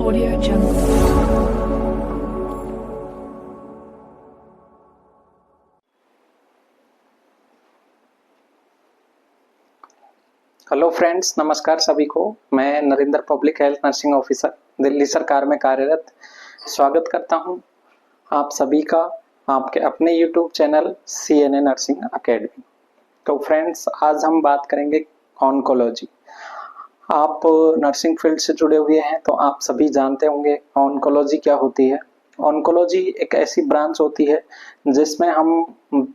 Audio Jungle. Hello friends, नमस्कार सभी को। मैं Narendra, public health nursing officer, Delhi सरकार में कार्यरत, स्वागत करता हूं आप सभी का आपके अपने YouTube channel CNA nursing academy. तो फ्रेंड्स, आज हम बात करेंगे ऑन्कोलॉजी। आप नर्सिंग फील्ड से जुड़े हुए हैं तो आप सभी जानते होंगे ऑन्कोलॉजी क्या होती है। ऑन्कोलॉजी एक ऐसी ब्रांच होती है जिसमें हम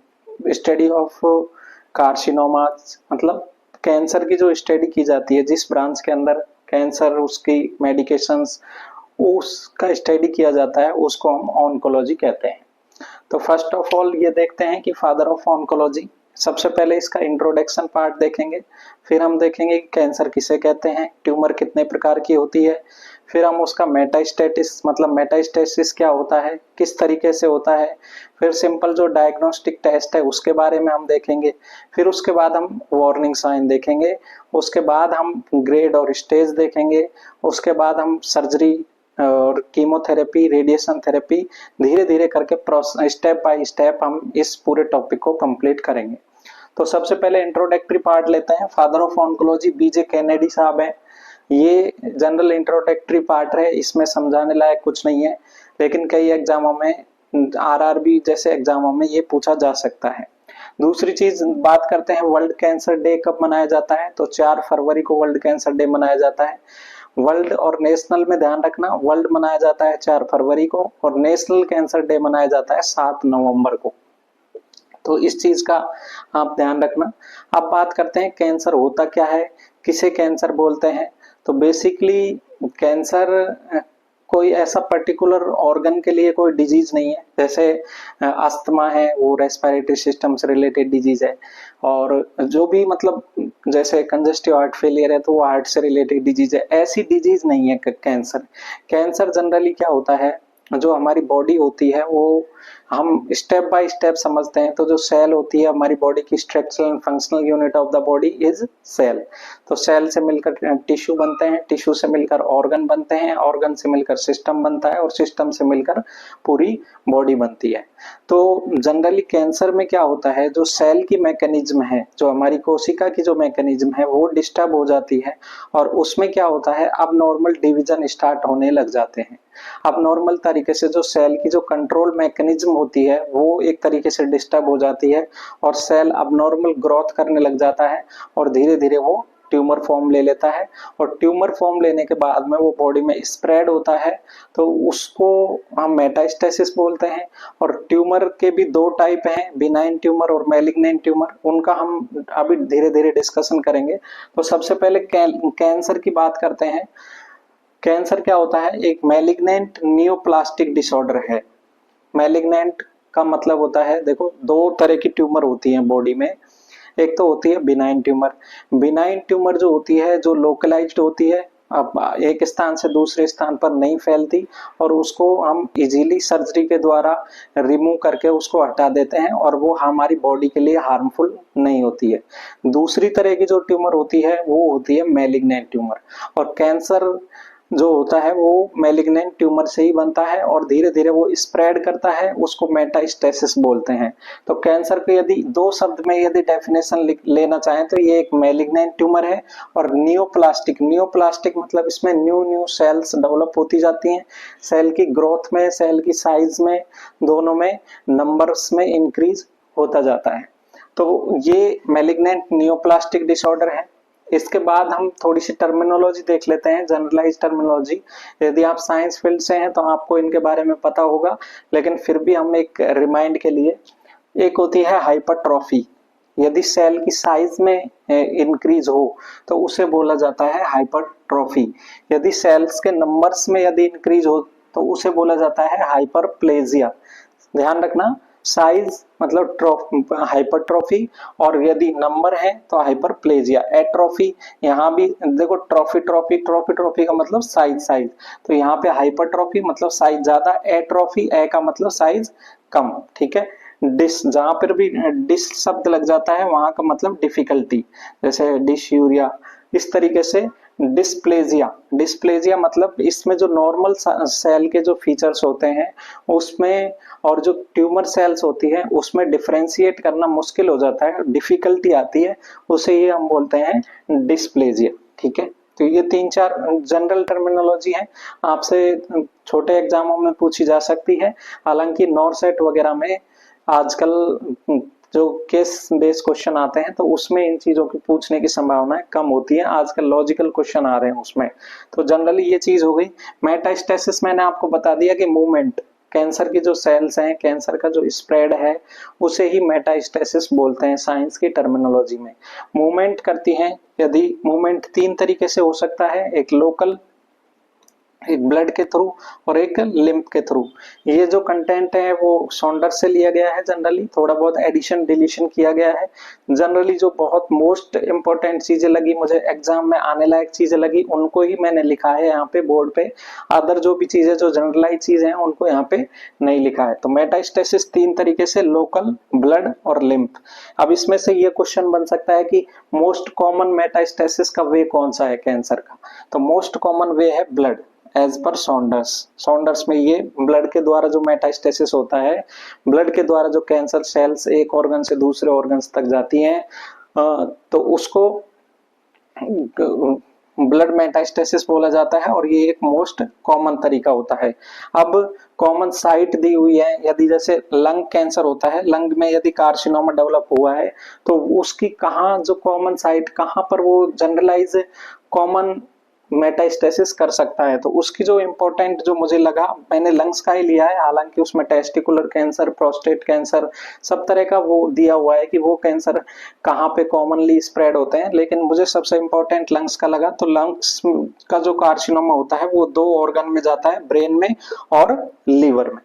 स्टडी ऑफ कार्सिनोमास, मतलब कैंसर की जो स्टडी की जाती है, जिस ब्रांच के अंदर कैंसर, उसकी मेडिकेशंस, उसका स्टडी किया जाता है, उसको हम ऑन्कोलॉजी कहते हैं। तो फर्स्ट ऑफ ऑल ये देखते हैं कि फादर ऑफ ऑन्कोलॉजी। सबसे पहले इसका इंट्रोडक्शन पार्ट देखेंगे, फिर हम देखेंगे कि कैंसर किसे कहते हैं, ट्यूमर कितने प्रकार की होती है, फिर हम उसका मेटास्टेसिस, मतलब मेटास्टेसिस क्या होता है, किस तरीके से होता है, फिर सिंपल जो डायग्नोस्टिक टेस्ट है उसके बारे में हम देखेंगे, फिर उसके बाद हम वार्निंग साइन देखेंगे, उसके बाद हम ग्रेड और स्टेज देखेंगे, उसके बाद हम सर्जरी और कीमोथेरेपी, रेडिएशन थेरेपी, धीरे धीरे करके स्टेप बाय स्टेप हम इस पूरे टॉपिक को कंप्लीट करेंगे। तो सबसे पहले इंट्रोडक्टरी पार्ट लेते हैं। Father of oncology BJ Kennedy साहब हैं। ये जनरल इंट्रोडक्टरी पार्ट है, इसमें समझाने लायक कुछ नहीं है, लेकिन कई एग्जामों में, RRB जैसे एग्जामों में ये पूछा जा सकता है। दूसरी चीज बात करते हैं, वर्ल्ड कैंसर डे कब मनाया जाता है। तो 4 फरवरी को वर्ल्ड कैंसर डे मनाया जाता है। वर्ल्ड और नेशनल में ध्यान रखना, वर्ल्ड मनाया जाता है 4 फरवरी को और नेशनल कैंसर डे मनाया जाता है 7 नवंबर को। तो इस चीज का आप ध्यान रखना। अब बात करते हैं कैंसर होता क्या है, किसे कैंसर बोलते हैं। तो बेसिकली कैंसर कोई ऐसा पर्टिकुलर ऑर्गन के लिए कोई डिजीज नहीं है। जैसे अस्थमा है, वो रेस्पिरेटरी सिस्टम से रिलेटेड डिजीज है, और जो भी मतलब जैसे कंजेस्टिव हार्ट फेलियर है तो वो हार्ट से रिलेटेड डिजीज है। ऐसी डिजीज नहीं है कैंसर। कैंसर जनरली क्या होता है, जो हमारी बॉडी होती है वो हम स्टेप बाय स्टेप समझते हैं। तो जो सेल होती है हमारी बॉडी की, structural and functional unit of the body is cell. तो सेल से मिलकर टिश्यू बनते हैं, टिश्यू से मिलकर ऑर्गन बनते हैं, ऑर्गन से मिलकर सिस्टम बनता है और सिस्टम से मिलकर पूरी बॉडी बनती है। तो जनरली कैंसर में क्या होता है, जो सेल की मैकेनिज्म है, जो हमारी कोशिका की जो मैकेनिज्म है वो डिस्टर्ब हो जाती है, और उसमें क्या होता है, अब नॉर्मल डिवीजन स्टार्ट होने लग जाते हैं। अब नॉर्मल तरीके से जो सेल की जो कंट्रोल मैकेनिज्म होती है वो एक तरीके से डिस्टर्ब हो जाती है, और सेल अब नॉर्मल ग्रोथ करने लग जाता है, और धीरे धीरे वो ट्यूमर फॉर्म ले लेता है। और ट्यूमर फॉर्म लेने के बाद में वो बॉडी में स्प्रेड होता है, तो उसको हम मेटास्टेसिस बोलते हैं। और ट्यूमर के भी 2 टाइप हैं, बिनाइन ट्यूमर और मैलिग्नेंट ट्यूमर। उनका हम अभी धीरे धीरे डिस्कशन करेंगे। तो सबसे पहले कैंसर की बात करते हैं। कैंसर क्या होता है, एक मैलिग्नेंट नियोप्लास्टिक डिसऑर्डर है। मैलिग्नेंट का मतलब होता है, देखो 2 तरह की ट्यूमर होती हैं बॉडी में। एक तो होती है बिनाइन ट्यूमर। बिनाइन ट्यूमर जो होती है, जो लोकलाइज्ड होती है, अब एक स्थान से दूसरे स्थान पर नहीं फैलती, और उसको हम इजीली सर्जरी के द्वारा रिमूव करके उसको हटा देते हैं, और वो हमारी बॉडी के लिए हार्मफुल नहीं होती है। दूसरी तरह की जो ट्यूमर होती है वो होती है मैलिग्नेंट ट्यूमर। और कैंसर जो होता है वो मैलिग्नेंट ट्यूमर से ही बनता है, और धीरे धीरे वो स्प्रेड करता है, उसको मेटास्टेसिस बोलते हैं। तो कैंसर के यदि 2 शब्द में यदि डेफिनेशन लेना चाहें तो ये एक मैलिग्नेंट ट्यूमर है, और नियोप्लास्टिक। नियोप्लास्टिक मतलब इसमें न्यू सेल्स डेवलप होती जाती हैं, सेल की ग्रोथ में, सेल की साइज में, दोनों में नंबर्स में इंक्रीज होता जाता है। तो ये मैलिग्नेंट नियोप्लास्टिक डिसऑर्डर है। इसके बाद हम थोड़ी सी टर्मिनोलॉजी देख लेते हैं, जनरलाइज टर्मिनोलॉजी। यदि आप साइंस फील्ड से हैं तो आपको इनके बारे में पता होगा, लेकिन फिर भी हम एक रिमाइंड के लिए, एक होती है हाइपरट्रॉफी। यदि सेल की साइज में इंक्रीज हो तो उसे बोला जाता है हाइपरट्रॉफी। यदि सेल्स के नंबर्स में यदि इंक्रीज हो तो उसे बोला जाता है हाइपरप्लेजिया। ध्यान रखना, साइज मतलब हाइपरट्रॉफी, और यदि नंबर है तो हाइपरप्लेजिया। एट्रोफी, यहाँ भी देखो, ट्रॉफी ट्रॉफी ट्रॉफी ट्रॉफी का मतलब साइज साइज, तो यहाँ पे हाइपरट्रॉफी मतलब साइज ज्यादा, एट्रोफी ए का मतलब साइज कम। ठीक है। डिस, जहां पर भी डिस शब्द लग जाता है वहां का मतलब डिफिकल्टी, जैसे डिश यूरिया, इस तरीके से डिस्प्लेजिया। डिस्प्लेजिया मतलब इसमें जो नॉर्मल सेल के जो फीचर्स होते हैं उसमें और जो ट्यूमर सेल्स होती है उसमें डिफरेंशिएट करना मुश्किल हो जाता है, डिफिकल्टी आती है, उसे ही हम बोलते हैं डिस्प्लेजिया। ठीक है, तो ये 3-4 जनरल टर्मिनोलॉजी है, आपसे छोटे एग्जामों में पूछी जा सकती है। हालांकि नॉरसेट वगैरह में आजकल जो केस बेस्ड क्वेश्चन आते हैं तो उसमें इन चीजों की पूछने की संभावना कम होती है, आजकल लॉजिकल क्वेश्चन आ रहे हैं उसमें। तो जनरली ये चीज हो गई। मेटास्टेसिस मैंने आपको बता दिया कि मूवमेंट, कैंसर की जो सेल्स हैं, कैंसर का जो स्प्रेड है उसे ही मेटास्टेसिस बोलते हैं साइंस की टर्मिनोलॉजी में। मूवमेंट करती हैं, यदि मूवमेंट 3 तरीके से हो सकता है, एक लोकल, एक ब्लड के थ्रू और एक लिम्फ के थ्रू। ये जो कंटेंट है वो सॉन्डर्स से लिया गया है, जनरली थोड़ा बहुत एडिशन डिलीशन किया गया है। जनरली जो बहुत मोस्ट इंपॉर्टेंट चीजें लगी मुझे, एग्जाम में आने लायक चीजें लगी, उनको ही मैंने लिखा है यहाँ पे बोर्ड पे। अदर जो भी चीजें जो जनरलाइज चीजें हैं उनको यहाँ पे नहीं लिखा है। तो मेटास्टेसिस 3 तरीके से, लोकल, ब्लड और लिम्फ। अब इसमें से ये क्वेश्चन बन सकता है कि मोस्ट कॉमन मेटास्टेसिस का वे कौन सा है कैंसर का, तो मोस्ट कॉमन वे है ब्लड एज पर सॉन्डर्स। सॉन्डर्स में ये ब्लड के द्वारा जो मेटास्टेसिस होता है, ब्लड के द्वारा जो कैंसर सेल्स एक ऑर्गन से दूसरे ऑर्गन्स तक जाती हैं, तो उसको ब्लड मेटास्टेसिस बोला जाता है और ये एक मोस्ट कॉमन तरीका होता है। अब कॉमन साइट दी हुई है, यदि जैसे लंग कैंसर होता है, लंग में यदि कार्सिनोमा डेवलप हुआ है तो उसकी कहाँ जो कॉमन साइट, कहाँ पर वो जनरलाइज कॉमन मेटास्टेसिस कर सकता है, तो उसकी जो इम्पोर्टेंट जो मुझे लगा, मैंने लंग्स का ही लिया है, हालांकि उसमें टेस्टिकुलर कैंसर, प्रोस्टेट कैंसर, सब तरह का वो दिया हुआ है कि वो कैंसर कहाँ पे कॉमनली स्प्रेड होते हैं, लेकिन मुझे सबसे इम्पोर्टेंट लंग्स का लगा। तो लंग्स का जो कार्सिनोमा होता है वो 2 ऑर्गन में जाता है, ब्रेन में और लीवर में,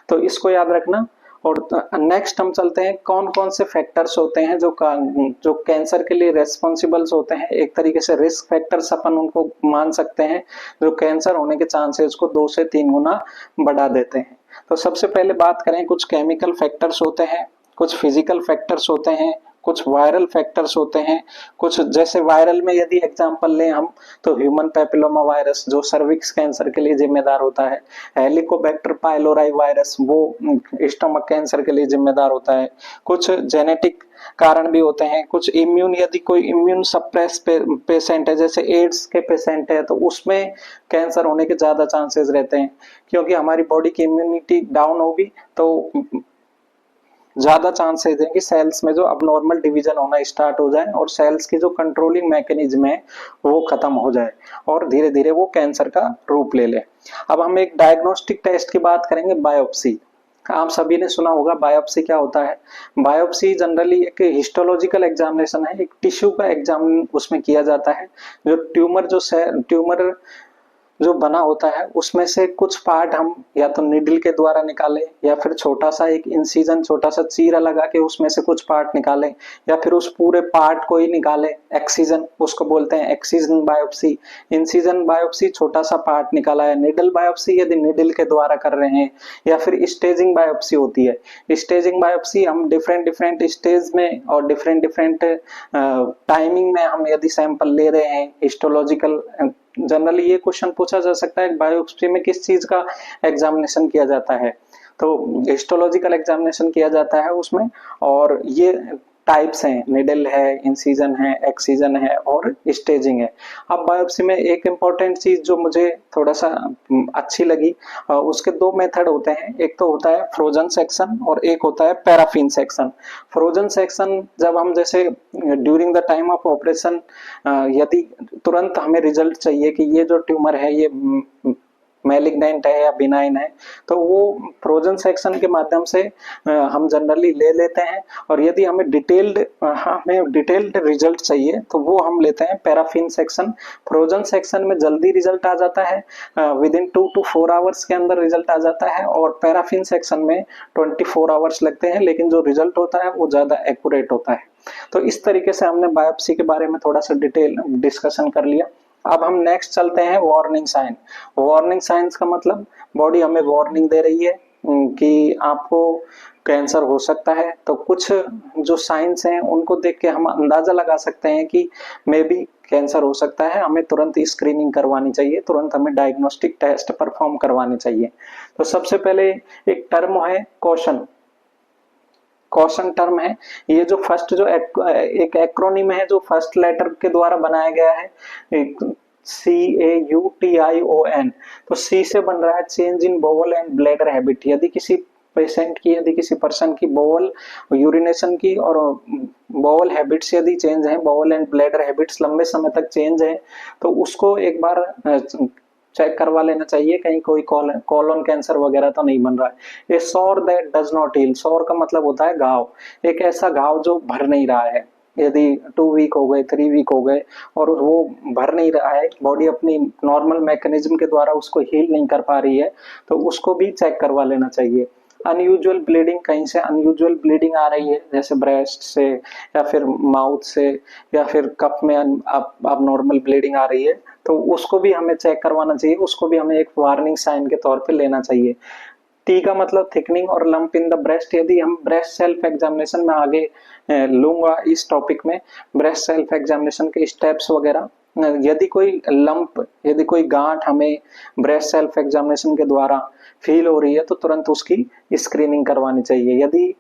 तो इसको याद रखना। और नेक्स्ट हम चलते हैं कौन कौन से फैक्टर्स होते हैं जो कैंसर के लिए रेस्पॉन्सिबल्स होते हैं, एक तरीके से रिस्क फैक्टर्स अपन उनको मान सकते हैं, जो कैंसर होने के चांसेस को 2 से 3 गुना बढ़ा देते हैं। तो सबसे पहले बात करें, कुछ केमिकल फैक्टर्स होते हैं, कुछ फिजिकल फैक्टर्स होते हैं, कुछ वायरल फैक्टर्स होते हैं। कुछ जैसे वायरल में यदि एग्जांपल लें हम, तो ह्यूमन पैपिलोमा वायरस जो सर्विक्स कैंसर के लिए जिम्मेदार होता है, हेलिकोबैक्टर पाइलोराई वायरस वो स्टमक कैंसर के लिए जिम्मेदार होता है। कुछ जेनेटिक कारण भी होते हैं, कुछ इम्यून, यदि कोई इम्यून सप्रेस पेशेंट है, जैसे एड्स के पेशेंट है, तो उसमें कैंसर होने के ज्यादा चांसेस रहते हैं, क्योंकि हमारी बॉडी की इम्यूनिटी डाउन होगी तो ज्यादा चांसेस है कि सेल्स में जो अबनॉर्मल डिवीजन होना स्टार्ट हो जाए और सेल्स की जो कंट्रोलिंग मैकेनिज्म है वो खत्म हो जाए और धीरे धीरे वो कैंसर का रूप ले ले। अब हम एक डायग्नोस्टिक टेस्ट की बात करेंगे, बायोप्सी। आप सभी ने सुना होगा बायोप्सी क्या होता है। बायोप्सी जनरली एक हिस्टोलॉजिकल एग्जामिनेशन है, एक टिश्यू का एग्जाम उसमें किया जाता है। जो ट्यूमर जो बना होता है उसमें से कुछ पार्ट हम या तो निडल के द्वारा निकालें, या फिर छोटा सा एक इंसिजन, छोटा सा चीरा लगा के उसमें से कुछ पार्ट निकालें, या फिर उस पूरे पार्ट को ही निकालें, एक्सीजन उसको बोलते हैं, एक्सीजन बायोप्सी। इंसिजन बायोप्सी छोटा सा पार्ट निकाला है। निडल बायोप्सी यदि निडल के द्वारा कर रहे हैं, या फिर स्टेजिंग बायोप्सी होती है। स्टेजिंग बायोप्सी हम डिफरेंट डिफरेंट स्टेज में और डिफरेंट डिफरेंट टाइमिंग में हम यदि सैंपल ले रहे हैं हिस्टोलॉजिकल। जनरली ये क्वेश्चन पूछा जा सकता है बायोप्सी में किस चीज का एग्जामिनेशन किया जाता है, तो हिस्टोलॉजिकल एग्जामिनेशन किया जाता है उसमें। और ये टाइप्स हैं, निडल है, इंसिजन है, एक्सीजन है और स्टेजिंग है। अब बायोप्सी में एक इम्पॉर्टेंट चीज जो मुझे थोड़ा सा अच्छी लगी, उसके 2 मेथड होते हैं, एक तो होता है फ्रोजन सेक्शन और एक होता है पैराफिन सेक्शन। फ्रोजन सेक्शन जब हम जैसे during the time of operation, यदि तुरंत हमें रिजल्ट चाहिए कि ये जो ट्यूमर है ये मैलिग्नेंट है या बिनाइन है, तो वो फ्रोजन सेक्शन के माध्यम से हम जनरली ले लेते हैं। और यदि हमें डिटेल्ड रिजल्ट चाहिए तो वो हम लेते हैं पैराफिन सेक्शन। फ्रोजन सेक्शन में जल्दी रिजल्ट आ जाता है, विद इन 2 to 4 आवर्स के अंदर रिजल्ट आ जाता है, और पैराफिन सेक्शन में 24 आवर्स लगते हैं, लेकिन जो रिजल्ट होता है वो ज्यादा एक्यूरेट होता है। तो इस तरीके से हमने बायोप्सी के बारे में थोड़ा सा डिटेल डिस्कशन कर लिया। अब हम नेक्स्ट चलते हैं वार्निंग साइन। वार्निंग साइंस का मतलब बॉडी हमें वार्निंग दे रही है कि आपको कैंसर हो सकता है। तो कुछ जो साइंस हैं उनको देख के हम अंदाजा लगा सकते हैं कि मे बी कैंसर हो सकता है, हमें तुरंत स्क्रीनिंग करवानी चाहिए, तुरंत हमें डायग्नोस्टिक टेस्ट परफॉर्म करवाने चाहिए। तो सबसे पहले एक टर्म है कॉशन, कॉशन टर्म है। ये जो फर्स्ट जो एक एक्रोनिम है जो फर्स्ट लेटर के द्वारा बनाया गया है, CAUTION। तो सी से बन रहा है change in bowel and bladder habit. यदि किसी पेशेंट की, यदि किसी पर्सन की बोवल यूरिनेशन की और बोवल हैबिट्स यदि चेंज है, बोवल एंड ब्लैडर हैबिट्स लंबे समय तक चेंज है, तो उसको एक बार चेक करवा लेना चाहिए कहीं कोई कॉलन कैंसर वगैरह तो नहीं बन रहा है। A sore that does not heal, sore का मतलब होता है घाव, एक ऐसा घाव जो भर नहीं रहा है। यदि 2 वीक हो गए, 3 वीक हो गए और वो भर नहीं रहा है, बॉडी अपनी नॉर्मल मैकेनिज्म के द्वारा उसको हील नहीं कर पा रही है, तो उसको भी चेक करवा लेना चाहिए। अनयूजुअल ब्लीडिंग, कहीं से अनयूजुअल ब्लीडिंग आ रही है, जैसे ब्रेस्ट से या फिर माउथ से या फिर कफ में अब नॉर्मल ब्लीडिंग आ रही है, तो उसको भी हमें चेक करवाना चाहिए, उसको भी हमें एक वार्निंग साइन के तौर पे लेना चाहिए। टी का मतलब थिकनिंग और लंप इन द ब्रेस्ट। यदि हम ब्रेस्ट सेल्फ एग्जामिनेशन में आगे लूंगा इस टॉपिक में, ब्रेस्ट सेल्फ एग्जामिनेशन के स्टेप्स वगैरह, यदि कोई लंप, यदि कोई गांठ हमें ब्रेस्ट सेल्फ एग्जामिनेशन के द्वारा फील हो रही है तो तुरंत उसकी स्क्रीनिंग करवानी चाहिए। यदि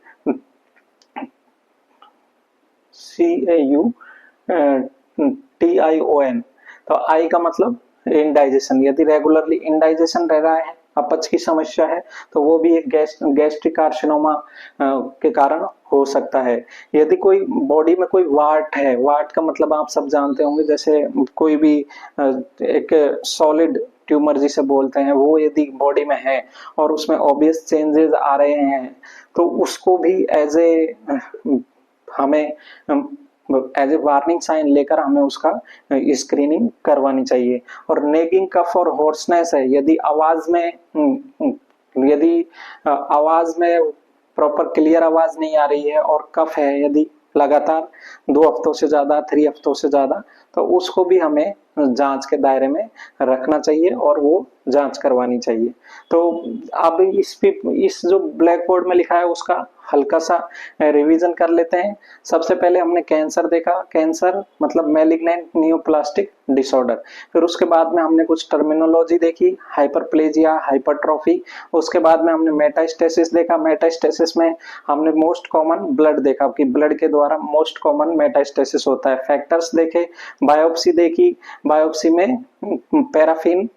CAUTION, तो आई का मतलब इंडाइजेशन, यदि रेगुलरली इंडाइजेशन रह रहा है, अपच की समस्या है, तो वो भी एक गैस्ट्रिक कार्सिनोमा के कारण हो सकता है। यदि कोई बॉडी में कोई वाट है, वाट का मतलब आप सब जानते होंगे, जैसे कोई भी एक सॉलिड ट्यूमर जिसे बोलते हैं, वो यदि बॉडी में है और उसमें ऑब्वियस चेंजेस आ रहे हैं, तो उसको भी एज ए हमें एज ए वार्निंग साइन लेकर हमें उसका स्क्रीनिंग करवानी चाहिए। और नेगिंग कफ और होर्सनेस है, यदि आवाज में यदि आवाज में प्रॉपर क्लियर आवाज नहीं आ रही है और कफ है यदि लगातार 2 हफ्तों से ज्यादा, 3 हफ्तों से ज्यादा, तो उसको भी हमें जांच के दायरे में रखना चाहिए और वो जांच करवानी चाहिए। तो अब इस जो ब्लैक बोर्ड में लिखा है उसका हल्का सा रिवीजन कर लेते हैं। सबसे पहले हमने कैंसर देखा, कैंसर मतलब मैलिग्नेंट नियोप्लास्टिक डिसऑर्डर। फिर उसके बाद में हमने कुछ टर्मिनोलॉजी देखी, हाइपरप्लेजिया, हाइपरट्रॉफी। उसके बाद में हमने मेटास्टेसिस देखा, मेटास्टेसिस में हमने मोस्ट कॉमन ब्लड देखा कि ब्लड के द्वारा मोस्ट कॉमन मेटास्टेसिस होता है। फैक्टर्स देखे, बायोप्सी देखी, बायोप्सी में पैराफिन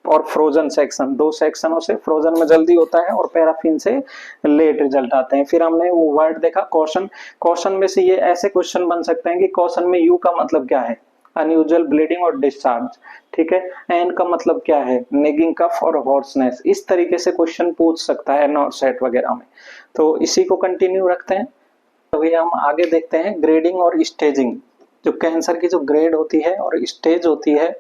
और फ्रोजन सेक्शन, 2 सेक्शनों से, फ्रोजन में जल्दी होता है और पैराफिन से लेट रिजल्ट आते हैं। फिर हमने वो वर्ड देखा कॉशन, कॉशन में से ये ऐसे क्वेश्चन बन सकते हैं कि कॉशन में यू का मतलब क्या है, अनयूजुअल ब्लीडिंग और डिस्चार्ज, ठीक है। एन का मतलब क्या है, नेगिंग कफ और हॉर्सनेस। इस तरीके से क्वेश्चन पूछ सकता है नॉट सेट वगैरह में। तो इसी को कंटिन्यू रखते हैं। तो ये हम आगे देखते हैं ग्रेडिंग और स्टेजिंग। जो कैंसर की जो ग्रेड होती है और स्टेज होती है,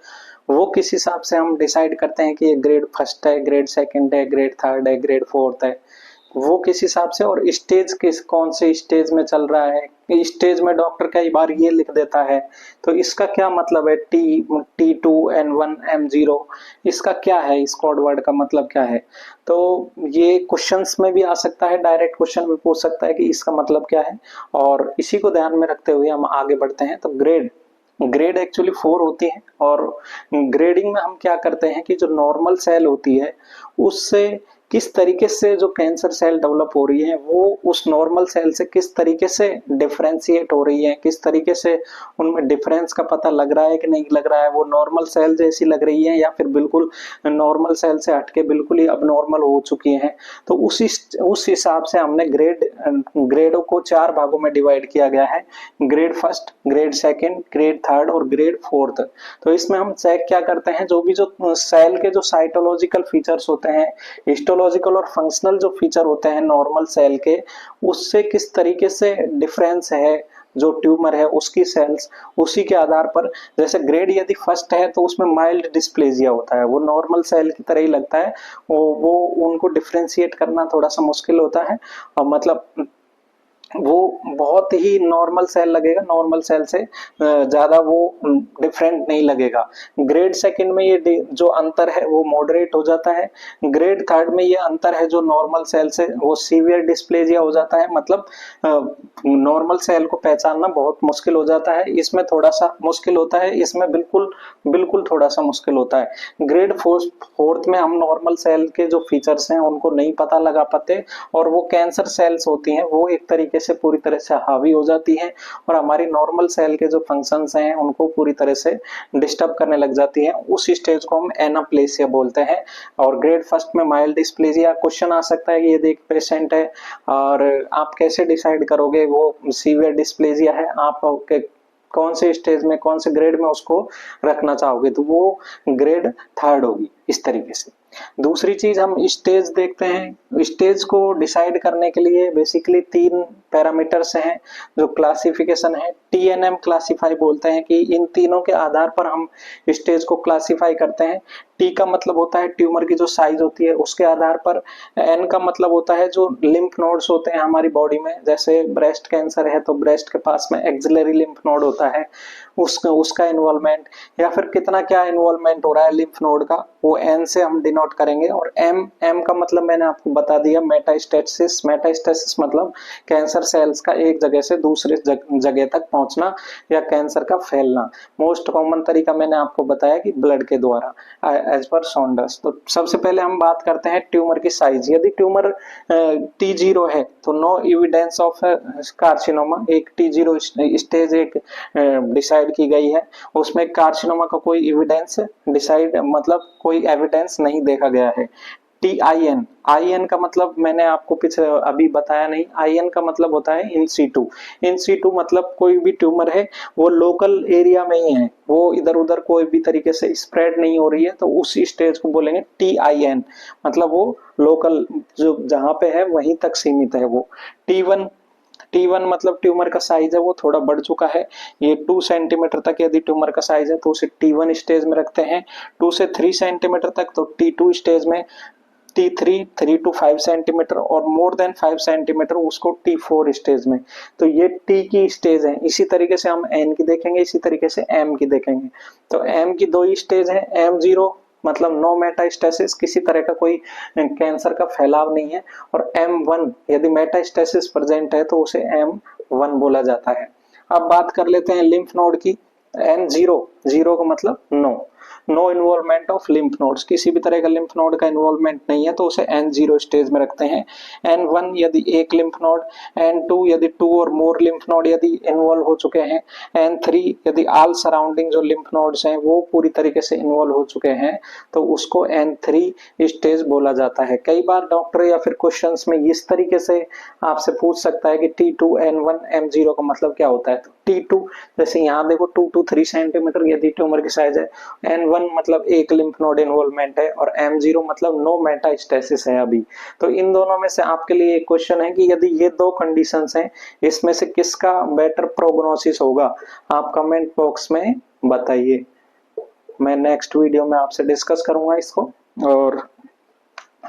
वो किस हिसाब से हम डिसाइड करते हैं कि ये ग्रेड फर्स्ट है, ग्रेड सेकंड है, ग्रेड थर्ड है, ग्रेड फोर्थ है, वो किस हिसाब से, और स्टेज किस कौन से स्टेज में चल रहा है। स्टेज में डॉक्टर कई बार ये लिख देता है, तो इसका क्या मतलब है, T2N1 M0, इसका क्या है, इस कोड वर्ड का मतलब क्या है। तो ये क्वेश्चंस में भी आ सकता है, डायरेक्ट क्वेश्चन में पूछ सकता है कि इसका मतलब क्या है। और इसी को ध्यान में रखते हुए हम आगे बढ़ते हैं। तो ग्रेड एक्चुअली 4 होती है, और ग्रेडिंग में हम क्या करते हैं कि जो नॉर्मल सेल होती है उससे किस तरीके से जो कैंसर सेल डेवलप हो रही है वो उस नॉर्मल सेल से किस तरीके से डिफरेंशिएट हो रही है, किस तरीके से उनमें डिफरेंस का पता लग रहा है कि नहीं लग रहा है, वो नॉर्मल सेल जैसी लग रही है या फिर बिल्कुल नॉर्मल सेल से हटके बिल्कुल ही अब नॉर्मल हो चुकी हैं। तो उस हिसाब से हमने ग्रेडों को 4 भागों में डिवाइड किया गया है, grade first, grade second, grade third और ग्रेड फोर्थ। तो इसमें हम चेक क्या करते हैं, जो भी जो सेल के जो साइटोलॉजिकल फीचर्स होते हैं, हिस्टोलॉजिकल और फंक्शनल जो फीचर होते हैं नॉर्मल सेल के, उससे किस तरीके से डिफरेंस है जो ट्यूमर है उसकी सेल्स, उसी के आधार पर। जैसे ग्रेड यदि फर्स्ट है तो उसमें माइल्ड डिस्प्लेजिया होता है, वो नॉर्मल सेल की तरह ही लगता है, वो उनको डिफरेंशिएट करना थोड़ा सा मुश्किल होता है। और मतलब वो बहुत ही नॉर्मल सेल लगेगा, नॉर्मल सेल से ज्यादा वो डिफरेंट नहीं लगेगा। ग्रेड सेकंड में ये जो अंतर है वो मॉडरेट हो जाता है। ग्रेड थर्ड में ये अंतर है जो नॉर्मल सेल से वो सीवियर डिस्प्लेजिया हो जाता है, मतलब नॉर्मल सेल को पहचानना बहुत मुश्किल हो जाता है। इसमें थोड़ा सा मुश्किल होता है, इसमें बिल्कुल बिल्कुल थोड़ा सा मुश्किल होता है। ग्रेड फोर्थ में हम नॉर्मल सेल के जो फीचर्स हैं उनको नहीं पता लगा पाते, और वो कैंसर सेल्स होती हैं वो एक तरीके से पूरी तरह से हावी हो जाती हैं और हमारी नॉर्मल सेल के जो फंक्शंस हैं उनको पूरी तरह से डिस्टर्ब करने लग जाती हैं। उस स्टेज को हम एनाप्लेसिया बोलते हैं। और ग्रेड फर्स्ट में माइल्ड डिस्प्लेजिया। क्वेश्चन आ सकता है कि यदि एक पेशेंट है और आप कैसे डिसाइड करोगे वो सीवियर डिस्प्लेजिया है, आप कौन से स्टेज में कौन से ग्रेड में उसको रखना चाहोगे, तो वो ग्रेड थर्ड होगी इस तरीके से। दूसरी चीज हम स्टेज देखते हैं। स्टेज को डिसाइड करने के लिए बेसिकली 3 पैरामीटर्स हैं जो क्लासिफिकेशन है, TNM क्लासिफाई बोलते हैं कि इन तीनों के आधार पर हम स्टेज को क्लासिफाई करते हैं। T का मतलब होता है ट्यूमर की जो साइज होती है उसके आधार पर। N का मतलब होता है जो लिम्फ नोड्स होते हैं हमारी बॉडी में, जैसे ब्रेस्ट कैंसर है तो ब्रेस्ट के पास में एक्सिलरी लिम्फ नोड होता है, उसका इन्वॉल्वमेंट, या फिर कितना क्या इन्वॉल्वमेंट हो रहा है लिम्फ नोड का, वो N से हम डिनोट करेंगे। और M का मतलब मैंने आपको बता दिया, मेटास्टेसिस। मेटास्टेसिस मतलब कैंसर सेल्स का एक जगह से दूसरे जगह तक पहुंचना या कैंसर का फैलना। मोस्ट कॉमन तरीका मैंने आपको बताया कि ब्लड के द्वारा, एज पर सॉन्डर्स। तो सबसे पहले हम बात करते हैं ट्यूमर की साइज। यदि ट्यूमर T0 है तो नो एविडेंस ऑफ कार्सिनोमा। एक T0 स्टेज एक डिसाइड की गई है, उसमें कार्सिनोमा का कोई एविडेंस डिसाइड मतलब कोई एविडेंस नहीं देखा गया है। TIN, IN का मतलब मैंने आपको पीछे अभी बताया नहीं। IN का मतलब होता है इन सीटू। इन सीटू मतलब कोई भी ट्यूमर है वो लोकल एरिया में ही है, वो इधर उधर कोई भी तरीके से स्प्रेड नहीं हो रही है, तो उसी स्टेज को बोलेंगे TIN, मतलब वो लोकल जो जहां पे है वहीं तक सीमित है वो। T1 मतलब ट्यूमर का साइज है वो थोड़ा बढ़ चुका है, ये 2 सेंटीमीटर तक यदि ट्यूमर का साइज है तो उसे T1 स्टेज में रखते हैं। 2 से 3 सेंटीमीटर तक तो T2 स्टेज में। T3 3 to 5 सेंटीमीटर और मोर देन 5 सेंटीमीटर उसको T4 स्टेज में। तो ये T की स्टेज है। इसी तरीके से हम N की देखेंगे, इसी तरीके से M की देखेंगे। तो M की 2 स्टेज है। M0 मतलब नो मेटास्टेसिस, किसी तरह का कोई कैंसर का फैलाव नहीं है। और M1 यदि मेटास्टेसिस प्रेजेंट है तो उसे M1 बोला जाता है। अब बात कर लेते हैं लिम्फ नोड की। N0, जीरो का मतलब no involvement of lymph nodes, किसी भी तरह का लिम्फ नोड का इन्वॉल्वमेंट नहीं है तो उसे N0 स्टेज में रखते हैं। N1 यदि एक लिम्फ नोड, N2 यदि 2 और मोर लिम्फ नोड यदि इन्वॉल्व हो चुके हैं, N3 यदि ऑल सराउंडिंग जो लिम्फ नोड्स हैं वो पूरी तरीके से इन्वॉल्व हो चुके हैं तो उसको N3 स्टेज बोला जाता है। कई बार डॉक्टर या फिर क्वेश्चंस में इस तरीके से आपसे पूछ सकता है कि T2 N1 M0 का मतलब क्या होता है। तो T2 जैसे यहाँ देखो 2 to 3 सेंटीमीटर यदि ट्यूमर की साइज है, N1 मतलब एक लिम्फ नोड इन्वॉल्वमेंट है, और M0 मतलब नो मेटास्टेसिस है अभी। तो इन दोनों में से आपके लिए एक क्वेश्चन है कि यदि ये 2 कंडीशंस हैं इसमें से किसका बेटर प्रोग्नोसिस होगा, आप कमेंट बॉक्स में बताइए। मैं नेक्स्ट वीडियो में आपसे डिस्कस करूंगा इसको, और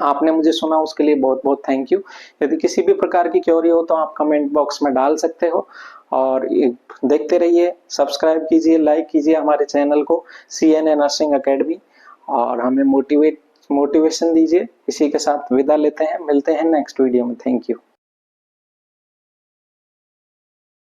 आपने मुझे सुना उसके लिए बहुत बहुत थैंक यू। यदि किसी भी प्रकार की क्वेरी हो तो आप कमेंट बॉक्स में डाल सकते हो, और देखते रहिए, सब्सक्राइब कीजिए, लाइक कीजिए हमारे चैनल को CNA नर्सिंग अकेडमी, और हमें मोटिवेशन दीजिए। इसी के साथ विदा लेते हैं, मिलते हैं नेक्स्ट वीडियो में। Thank you.